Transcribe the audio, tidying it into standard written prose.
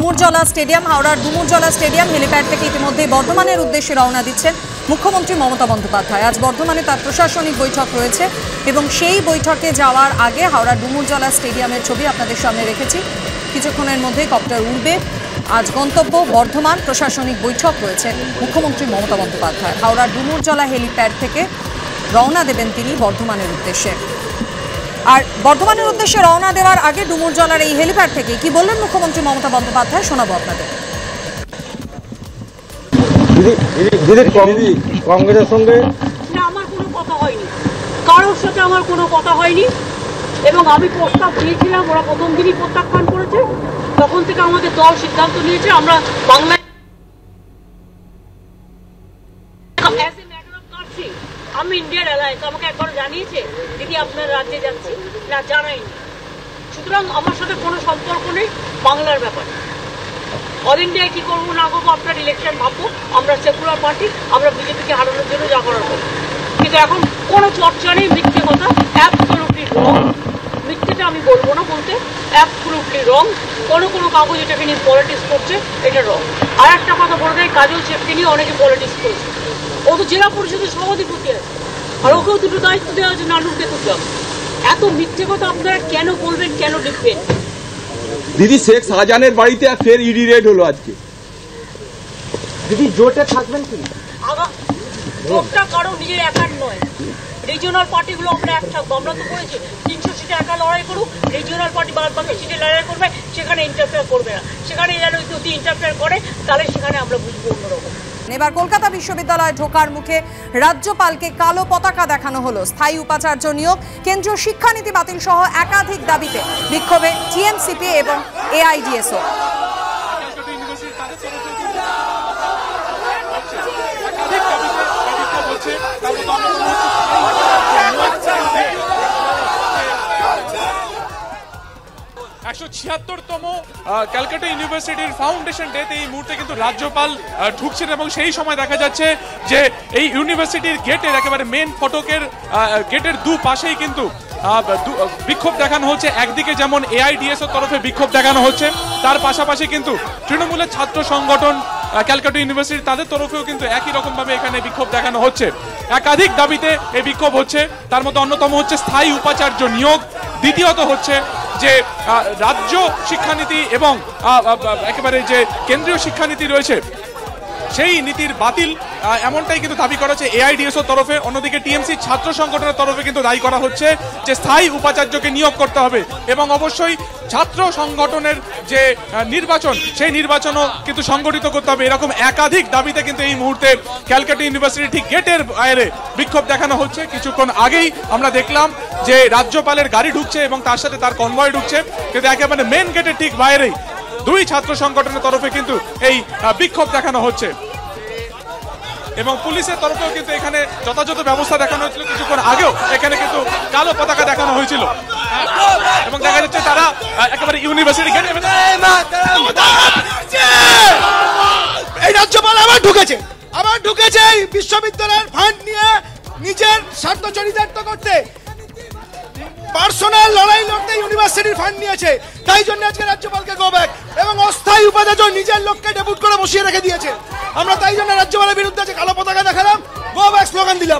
Dumurjala stadium, হাওড়ার Dumurjala stadium helipad থেকে ইতিমধ্যেই বর্ধমানের উদ্দেশ্যে রওনা দিচ্ছেন মুখ্যমন্ত্রী মমতা বন্দ্যোপাধ্যায়। আজ বর্ধমানে তার প্রশাসনিক বৈঠক রয়েছে এবং সেই বৈঠকে যাওয়ার আগে হাওড়ার ডুমুরজলা স্টেডিয়ামের ছবি আপনাদের সামনে রেখেছি। কিছুক্ষণের মধ্যেই কপ্টার উড়বে। আজ গন্তব্য বর্ধমান, প্রশাসনিক বৈঠক রয়েছে মুখ্যমন্ত্রী মমতা বন্দ্যোপাধ্যায়। হাওড়ার ডুমুরজলা হেলিপ্যাড থেকে রওনা দেবেন তিনি বর্ধমানের উদ্দেশ্যে। আর বর্ধমানের উদ্দেশ্যে রওনা দেওয়ার আগে ডুমুরজলার এই হেলিপ্যাড থেকে কি বললেন মুখ্যমন্ত্রী মমতা বন্দ্যোপাধ্যায় শোনাবো আপনাদের। কংগ্রেসের সঙ্গে আমার কোনো কথা হয়নি, কারোর সাথে আমার কোনো কথা হয়নি এবং আমি প্রস্তাব দিয়েছিলাম, ওরা প্রথম দিনই প্রত্যাখ্যান করেছে। তখন থেকে আমাদের দল সিদ্ধান্ত নিয়েছে আমরা বাংলায় আমি ইন্ডিয়ার অ্যালায়েন্স আমাকে একবার জানিয়েছে দিদি আপনার রাজ্যে যাচ্ছি না, জানাইনি। সুতরাং আমার সাথে কোনো সম্পর্ক নেই বাংলার ব্যাপারে। অল ইন্ডিয়ায় কি করবো না করবো আপনার ইলেকশন ভাববো। আমরা সেকুলার পার্টি, আমরা বিজেপিকে হারানোর জন্য যা করার করবো, কিন্তু এখন কোনো চর্চা নেই। মিথ্যে কথা, অ্যাবসলিউটলি রং। মিথ্যেটা আমি বলবো না বলতে, অ্যাবসলিউটলি রং। কোনো কাগজ এটাকে নিয়ে পলিটিক্স করছে, এটা রং। আর একটা কথা বলে দেয়, কাজল শেখকে নিয়ে অনেকে পলিটিক্স করেছে। ও তো জেলা পরিষদের সভাধিপতি আছে, আর ওকেও দুটো দায়িত্ব দেওয়া হয়েছে নানুরকে তুলতে। এত মিথ্যে কথা আপনারা কেন বলবেন, কেন লিখবেন? দিদি শেখ শাহজাহানের বাড়িতে ফের ইডি রেড হলো আজকে। দিদি জোটে থাকবেন কি? জোটটা কারো নিজের একার নয়, রিজিওনাল পার্টিগুলো আমরা এক থাকবো। আমরা তো করেছি 300 সিটে একা লড়াই করুক, রিজিওনাল পার্টি বাকি সিটে লড়াই করবে, সেখানে ইন্টারফেয়ার করবে না। সেখানে যেন যদি ইন্টারফেয়ার করে তাহলে সেখানে আমরা বুঝবো অন্যরকম। এবার কলকাতা বিশ্ববিদ্যালয়ে ঢোকার মুখে রাজ্যপালকে কালো পতাকা দেখানো হলো। স্থায়ী উপাচার্য নিয়োগ, কেন্দ্রীয় শিক্ষানীতি বাতিল সহ একাধিক দাবিতে বিক্ষোভে টিএমসিপি এবং এআইডিএসও। ক্যালকাটা ইউনিভার্সিটির ফাউন্ডেশন ডেতে এই মুহূর্তে কিন্তু রাজ্যপাল ঢুকছেন এবং সেই সময় দেখা যাচ্ছে যে এই ইউনিভার্সিটির গেটের একেবারে মেন ফটকের গেটের দুপাশেই কিন্তু বিক্ষোভ দেখানো হচ্ছে। একদিকে যেমন এআইডিএসের তরফে বিক্ষোভ দেখানো হচ্ছে, তার পাশাপাশি কিন্তু তৃণমূলের ছাত্র সংগঠন ক্যালকাটা ইউনিভার্সিটি তাদের তরফেও কিন্তু একই রকমভাবে এখানে বিক্ষোভ দেখানো হচ্ছে। একাধিক দাবিতে এই বিক্ষোভ হচ্ছে, তার মধ্যে অন্যতম হচ্ছে স্থায়ী উপাচার্য নিয়োগ, দ্বিতীয়ত হচ্ছে যে রাজ্য শিক্ষানীতি এবং একেবারে যে কেন্দ্রীয় শিক্ষানীতি রয়েছে সেই নীতির বাতিল, এমনটাই কিন্তু দাবি করা হচ্ছে এআইডিএসওর তরফে। অন্যদিকে টিএমসি ছাত্র সংগঠনের তরফে কিন্তু দায়ী করা হচ্ছে যে স্থায়ী উপাচার্যকে নিয়োগ করতে হবে এবং অবশ্যই ছাত্র সংগঠনের যে নির্বাচন সেই নির্বাচনও কিন্তু সংগঠিত করতে হবে। এরকম একাধিক দাবিতে কিন্তু এই মুহূর্তে ক্যালকাটা ইউনিভার্সিটি ঠিক গেটের বাইরে বিক্ষোভ দেখানো হচ্ছে। কিছুক্ষণ আগেই আমরা দেখলাম যে রাজ্যপালের গাড়ি ঢুকছে এবং তার সাথে তার কনভয় ঢুকছে, কিন্তু একেবারে মেন গেটের ঠিক বাইরেই দুই ছাত্র সংগঠনের তরফে কিন্তু এই বিক্ষোভ দেখানো হচ্ছে এবং পুলিশের তরফেও কিন্তু এখানে যথাযথ ব্যবস্থা দেখানো হয়েছিল। কিছুক্ষণ আগেও এখানে কিন্তু কালো পতাকা দেখানো হয়েছিল এবং দেখা যাচ্ছে তারা একেবারে ইউনিভার্সিটি গেটে এই রাজ্যপাল আবার ঢুকেছে এই বিশ্ববিদ্যালয়ের ফান্ড নিয়ে নিজের স্বার্থ চরিতার্থ করতে, পার্সোনাল লড়াই লড়তে ইউনিভার্সিটির ফান্ড নিয়েছে। তাই জন্য আজকে রাজ্যপালকে গো ব্যাক এবং অস্থায়ী উপাচার্য নিজের লোককে ডেপুট করে বসিয়ে রেখে দিয়েছে। আমরা তাই জন্য রাজ্যপালের বিরুদ্ধে কালো পতাকা দেখালাম, গো ব্যাক স্লোগান দিলাম।